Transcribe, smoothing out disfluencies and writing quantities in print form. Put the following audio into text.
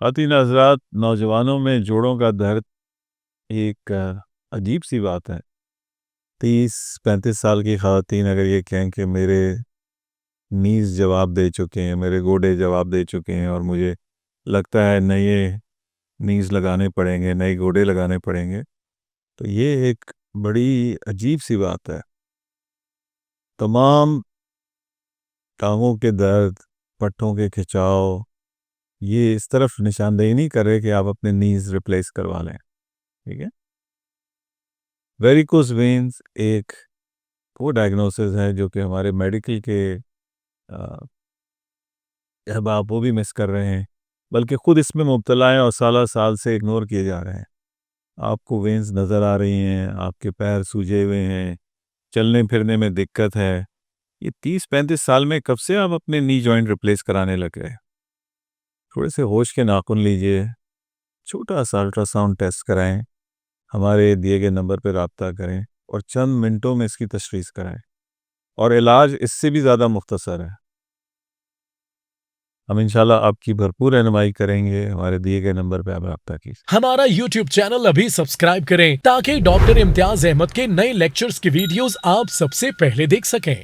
خواتین حضرات، نوجوانوں میں جوڑوں کا درد ایک عجیب سی بات ہے۔ 30-35 سال کی خواتین اگر یہ کہیں کہ میرے نیز جواب دے چکے ہیں، میرے گوڑے جواب دے چکے ہیں اور مجھے لگتا ہے نئے نیز لگانے پڑیں گے، نئے گوڑے لگانے پڑیں گے، تو یہ ایک بڑی عجیب سی بات ہے۔ تمام ٹانگوں کے درد، پٹھوں کے کھچاؤ، یہ اس طرف نشاندہی نہیں کر رہے کہ آپ اپنے نیز ریپلیس کروا لیں، ٹھیک ہے؟ ویریکوز وینز ایک وہ ڈائگنوسس ہے جو کہ ہمارے میڈیکل کے احباب وہ بھی مس کر رہے ہیں، بلکہ خود اس میں مبتلا ہیں اور سالہ سال سے اگنور کیے جا رہے ہیں۔ آپ کو وینز نظر آ رہی ہیں، آپ کے پیر سوجے ہوئے ہیں، چلنے پھرنے میں دقت ہے۔ یہ 30-35 سال میں کب سے آپ اپنے نی جوائنٹ ریپلیس کرانے لگ گئے؟ تھوڑے سے ہوش کے ناخن لیجئے، چھوٹا سا الٹرا ساؤنڈ ٹیسٹ کرائیں، ہمارے دیے گئے نمبر پہ رابطہ کریں اور چند منٹوں میں اس کی تشخیص کرائیں، اور علاج اس سے بھی زیادہ مختصر ہے۔ ہم انشاءاللہ آپ کی بھرپور رہنمائی کریں گے۔ ہمارے دیے گئے نمبر پہ آپ رابطہ کیجیے۔ ہمارا YouTube چینل ابھی سبسکرائب کریں تاکہ ڈاکٹر امتیاز احمد کے نئے لیکچرز کی ویڈیوز آپ سب سے پہلے دیکھ سکیں۔